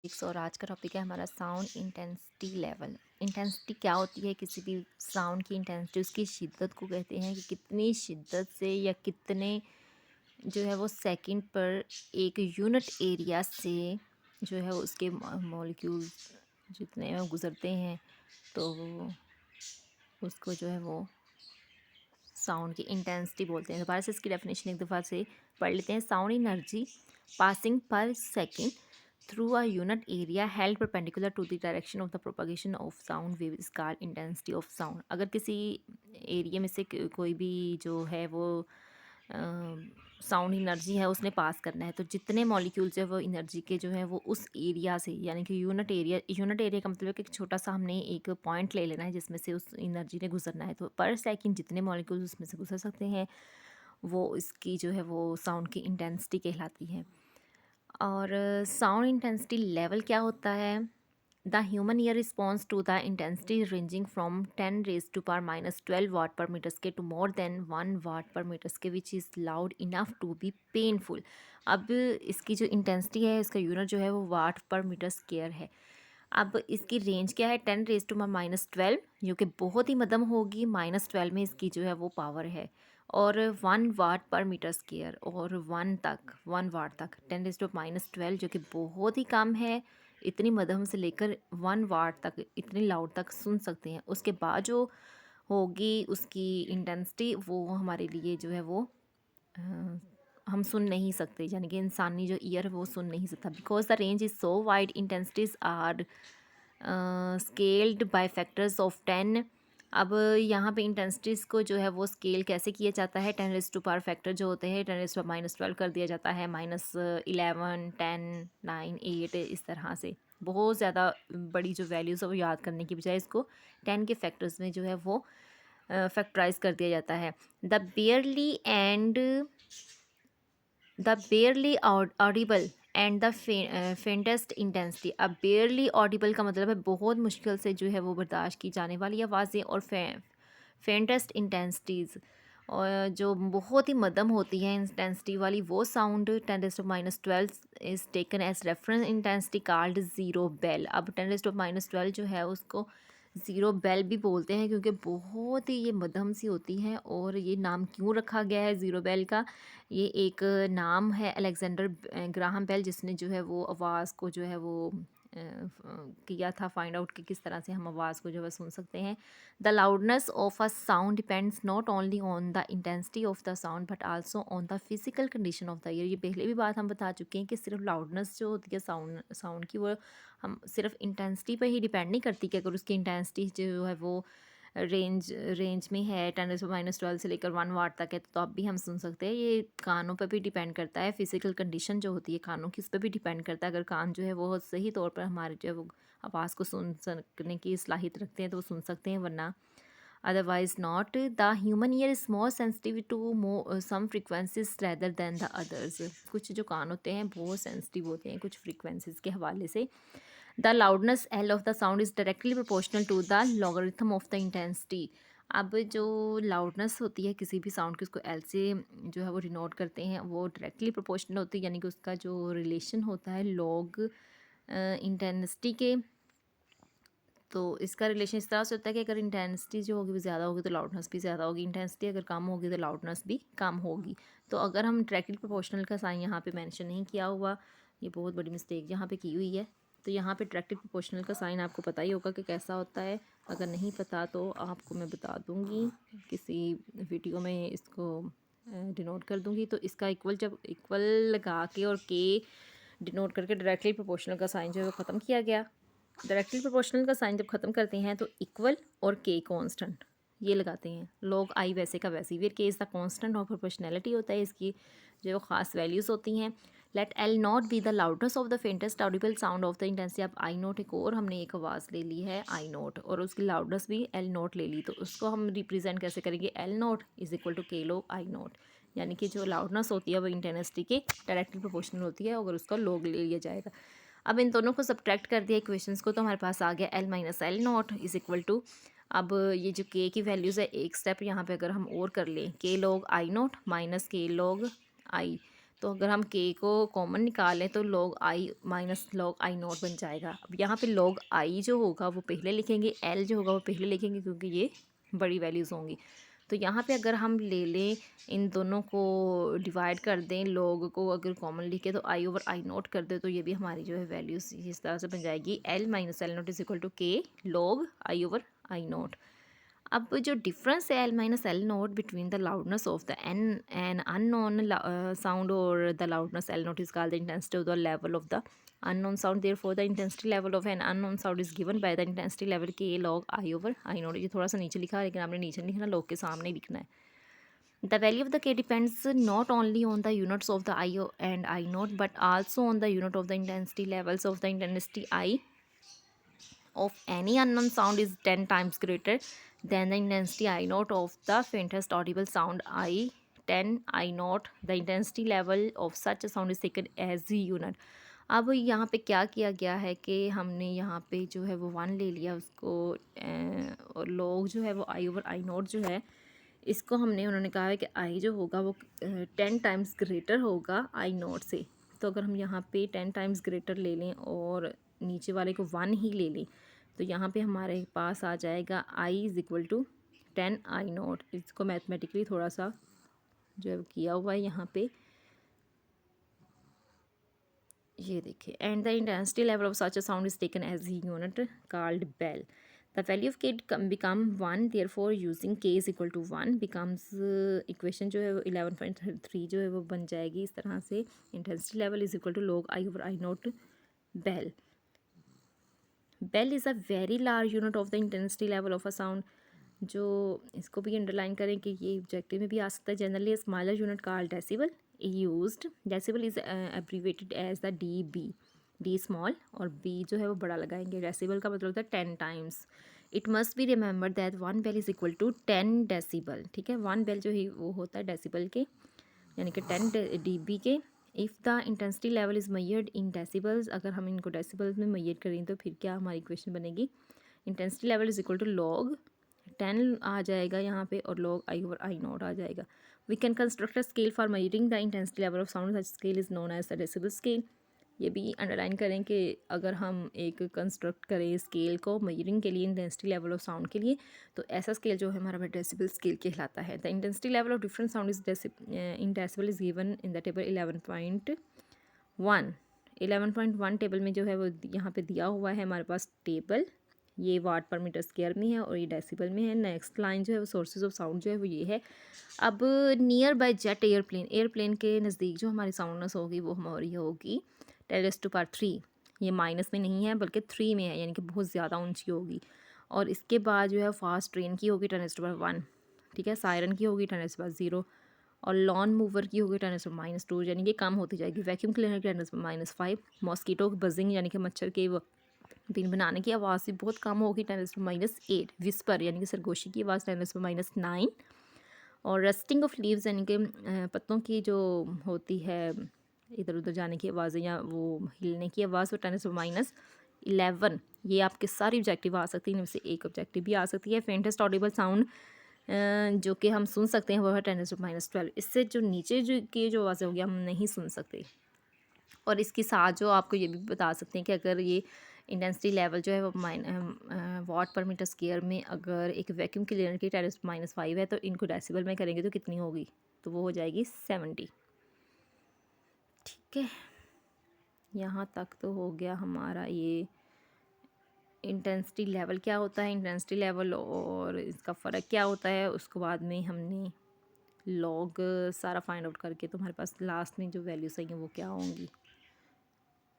और आज का टॉपिक है हमारा साउंड इंटेंसिटी लेवल। इंटेंसिटी क्या होती है? किसी भी साउंड की इंटेंसिटी उसकी शिद्दत को कहते हैं कि कितनी शिद्दत से या कितने जो है वो सेकंड पर एक यूनिट एरिया से जो है उसके मॉलिक्यूल्स जितने हैं वो गुजरते हैं, तो उसको जो है वो साउंड की इंटेंसिटी बोलते हैं। दोबारा से इसकी डेफिनेशन एक दफ़ा से पढ़ लेते हैं। Sound energy passing per second through a unit area held perpendicular to the direction of the propagation of sound wave is called intensity of sound. अगर किसी एरिया में से कोई भी जो है वो साउंड एनर्जी है उसने पास करना है, तो जितने मॉलिक्यूल्स है वो एनर्जी के जो है वो उस एरिया से, यानी कि यूनिट एरिया का मतलब है कि एक छोटा सा हमने एक पॉइंट ले लेना है जिसमें से उस एनर्जी ने गुजरना है, तो पर सेकंड जितने मॉलिक्यूल्स उसमें से गुजर सकते हैं वो इसकी जो है वो साउंड की इंटेंसिटी कहलाती है। और साउंड इंटेंसिटी लेवल क्या होता है? The human ear response to the intensity ranging from 10⁻⁻12 watt per metre square to more than 1 watt per metre square which is loud enough to be painful. अब इसकी जो intensity है इसका unit जो है वो वाट पर मीटर स्केयर है। अब इसकी रेंज क्या है? 10⁻⁻12 जो कि बहुत ही मध्यम होगी, -12 में इसकी जो है वो पावर है, और 1 वाट पर मीटर स्क्वायर और 1 वाट तक 10⁻12 जो कि बहुत ही कम है। इतनी मध्यम से लेकर 1 वाट तक इतनी लाउड तक सुन सकते हैं। उसके बाद जो होगी उसकी इंटेंसिटी वो हमारे लिए जो है वो अ, हम सुन नहीं सकते, यानी कि इंसानी जो ईयर है वो सुन नहीं सकता, because the range is so wide. Intensities are scaled by factors of 10। अब यहाँ पे इंटेंसिटीज़ को जो है वो स्केल कैसे किया जाता है? 10⁻⁴ फैक्टर जो होते हैं 10⁻⁻12 कर दिया जाता है, -11, 10, 9, 8 इस तरह से। बहुत ज़्यादा बड़ी जो वैल्यूज़ है वो याद करने की बजाय इसको 10 के फैक्टर्स में जो है वो फैक्टराइज कर दिया जाता है। The बेयरली Audible and the faintest intensity. अब बेयरली ऑडिबल का मतलब है बहुत मुश्किल से जो है वो बर्दाश्त की जाने वाली आवाज़ें, और फेंटेस्ट इंटेंसिटीज़ और जो बहुत ही मध्यम होती है इंटेंसिटी वाली वो sound 10⁻12 is taken as reference intensity called zero bel. अब 10⁻12 जो है उसको ज़ीरो बेल भी बोलते हैं क्योंकि बहुत ही ये मध्यम सी होती है। और ये नाम क्यों रखा गया है ज़ीरो बेल का? ये एक नाम है अलेक्जेंडर ग्राहम बेल, जिसने जो है वो आवाज़ को जो है वो किया था फाइंड आउट कि किस तरह से हम आवाज़ को जो है सुन सकते हैं। The loudness of a sound depends not only on the intensity of the sound but also on the physical condition of the year. ये पहले भी बात हम बता चुके हैं कि सिर्फ लाउडनेस जो होती है साउंड की, वो हम सिर्फ इंटेंसिटी पे ही डिपेंड नहीं करती कि अगर उसकी इंटेंसिटी जो है वो रेंज में है 10⁻12 से लेकर 1 वाट तक है तो अब भी हम सुन सकते हैं। ये कानों पर भी डिपेंड करता है, फिजिकल कंडीशन जो होती है कानों की उस पर भी डिपेंड करता है। अगर कान जो है वो सही तौर पर हमारे जो है वो आवाज़ को सुन सकने की सलाहियत रखते हैं तो वो सुन सकते हैं, वरना otherwise not. The human ear is more sensitive to some frequencies rather than the others. कुछ जो कान होते हैं बहुत सेंसिटिव होते हैं कुछ फ्रिक्वेंसीज के हवाले से। The loudness L of the sound is directly proportional to the logarithm of the intensity. अब जो लाउडनेस होती है किसी भी साउंड की उसको एल से जो है वो डिनोट करते हैं, वो डायरेक्टली प्रोपोर्शनल होती है, यानी कि उसका जो रिलेशन होता है लॉग इंटेंसिटी के। तो इसका रिलेशन इस तरह से होता है कि अगर इंटेंसिटी जो होगी वो ज़्यादा होगी तो लाउडनेस भी ज़्यादा होगी, इंटेंसिटी अगर कम होगी तो लाउडनेस भी कम होगी। तो अगर हम डायरेक्टली प्रोपोर्शनल का साइन यहाँ पे मेंशन नहीं किया हुआ, ये बहुत बड़ी मिस्टेक यहाँ पे की हुई है। तो यहाँ पे डायरेक्टली प्रोपोर्शनल का साइन आपको पता ही होगा कि कैसा होता है। अगर नहीं पता तो आपको मैं बता दूँगी, किसी वीडियो में इसको डिनोट कर दूँगी। तो इसका इक्वल जब इक्वल लगा के और के डिनोट करके डायरेक्टली प्रोपोर्शनल का साइन जो है वो ख़त्म किया गया। डायरेक्टली प्रोपोर्शनल का साइन जब ख़त्म करते हैं तो इक्वल और के कांस्टेंट ये लगाते हैं। लॉग आई वैसे का वैसे ही, फिर K is the constant of proportionality होता है, इसकी जो ख़ास वैल्यूज़ होती हैं। Let L naught be the loudness of the faintest audible sound of the intensity. अब आई नोट एक और हमने एक आवाज़ ले ली है आई नोट और उसकी लाउडनेस भी एल नोट ले ली, तो उसको हम रिप्रेजेंट कैसे करेंगे? L naught is equal to K log I naught, यानी कि जो लाउडनेस होती है वो इंटेंसिटी के डायरेक्टली प्रोपोर्शनल होती है अगर उसका लॉग ले लिया जाएगा। अब इन दोनों को सब्ट्रैक्ट कर दिया इक्वेशंस को, तो हमारे पास आ गया L minus L naught is equal to. अब ये जो के की वैल्यूज़ है एक स्टेप यहाँ पे अगर हम और कर लें, के लॉग आई नॉट माइनस के लॉग आई, तो अगर हम के को कॉमन निकालें तो log i minus log i not बन जाएगा। अब यहाँ पे log i जो होगा वो पहले लिखेंगे, l जो होगा वो पहले लिखेंगे क्योंकि ये बड़ी वैल्यूज़ होंगी। तो यहाँ पे अगर हम ले लें इन दोनों को डिवाइड कर दें, log को अगर कॉमन लिखे तो i ओवर i नॉट कर दे तो ये भी हमारी जो है वैल्यूज़ इस तरह से बन जाएगी, l minus L not is equal to K log i over i not. अब जो डिफरेंस है L minus L not between the loudness of the an unknown sound और the loudness L not is called the intensity of the level of the unknown sound, therefore the intensity level of an unknown sound is given by the intensity level k log i over i note. ये थोड़ा सा नीचे लिखा है लेकिन आपने नीचे नहीं लिखना, log के सामने ही लिखना है। The value of the k depends not only on the units of the I and I naught but also on the unit of the intensity levels of the intensity I of any unknown sound is 10 times greater than the intensity I naught of the faintest audible sound I 10 I naught. The intensity level of such a sound is taken as the unit. अब यहाँ पे क्या किया गया है कि हमने यहाँ पे जो है वो 1 ले लिया उसको, और log जो है वो i ओवर i नोट जो है इसको हमने, उन्होंने कहा है कि i जो होगा वो 10 टाइम्स ग्रेटर होगा i नोट से। तो अगर हम यहाँ पे 10 टाइम्स ग्रेटर ले लें और नीचे वाले को 1 ही ले लें तो यहाँ पे हमारे पास आ जाएगा i is equal to 10 i naught. इसको मैथमेटिकली थोड़ा सा जो है किया हुआ है यहाँ पे, ये देखिए, and the intensity level of such a sound is taken as ही unit called bel. The value of K become 1, therefore using K is equal to 1 becomes, equation जो है वो 11.3 जो है वो बन जाएगी इस तरह से, intensity level is equal to log i over i naught bel. Bel is a very large unit of the intensity level of a sound. जो इसको भी अंडरलाइन करें कि ये ऑब्जेक्टिव में भी आ सकता है। Generally smaller unit called decibel used, decibel is abbreviated as the D B, D small और बी जो है वो बड़ा लगाएंगे। डेसिबल का मतलब होता है 10 times. It must be remember that 1 bel is equal to 10 decibel, ठीक है। 1 बेल जो है वो होता है डेसिबल के, यानी कि 10 dB के। If the intensity level is measured in decibels, अगर हम इनको डेसिबल्स में मैयर करें तो फिर क्या हमारी इक्वेशन बनेगी, intensity level is equal to log 10 आ जाएगा यहाँ पे और log i over i not आ जाएगा। We can construct a scale for measuring the intensity level of sound, such scale is known as the decibel scale. ये भी underline करें कि अगर हम एक कंस्ट्रक्ट करें स्केल को मेजरिंग के लिए इंटेंसिटी लेवल ऑफ साउंड के लिए, तो ऐसा स्केल जो है हमारा डेसिबल स्केल कहलाता है। The intensity level of different sound is in decibel is given in the table 11.1। 11.1 table में जो है वो यहाँ पे दिया हुआ है हमारे पास टेबल, ये वाट पर मीटर स्क्वायर में है और ये डेसिबल में है। नेक्स्ट लाइन जो है वो सोर्सेज ऑफ साउंड जो है वो ये है। अब near by jet airplane, airplane के नज़दीक जो हमारी साउंडनेस होगी वो हमारी होगी 10⁻3। ये माइनस में नहीं है बल्कि 3 में है, यानी कि बहुत ज़्यादा ऊंची होगी। और इसके बाद जो है फास्ट ट्रेन की होगी 10⁻1, ठीक है। सायरन की होगी 10⁻0 और लॉन मूवर की होगी 10⁻2, यानी कि कम होती जाएगी। वैक्यूम क्लीनर की 10⁻5, मॉस्कीटो बजिंग यानी कि मच्छर के दिन बनाने की आवाज़ भी बहुत कम होगी 10⁻8। विस्पर यानी कि सरगोशी की आवाज़ 10⁻9 और रस्टिंग ऑफ लीव्स यानी कि पत्तों की जो होती है इधर उधर जाने की आवाज़ें या वो हिलने की आवाज़, वो 10⁻11। ये आपके सारी ऑब्जेक्टिव आ सकती है, इनमें से एक ऑब्जेक्टिव भी आ सकती है। फेंटेस्ट ऑडिबल साउंड जो कि हम सुन सकते हैं वो है 10⁻12। इससे जो नीचे जो की जो आवाज़ें होगी हम नहीं सुन सकते। और इसके साथ जो आपको ये भी बता सकते हैं कि अगर ये इंटेंसिटी लेवल जो है वो वाट पर मीटर स्क्वायर में अगर एक वैक्यूम क्लीनर की 10⁻5 है तो इनको डेसिबल में करेंगे तो कितनी होगी, तो वो हो जाएगी 70, ठीक है। यहाँ तक तो हो गया हमारा ये इंटेंसिटी लेवल क्या होता है, इंटेंसिटी लेवल और इसका फ़र्क क्या होता है। उसके बाद में हमने लॉग सारा फाइंड आउट करके तुम्हारे पास लास्ट में जो वैल्यूज आई हैं वो क्या होंगी।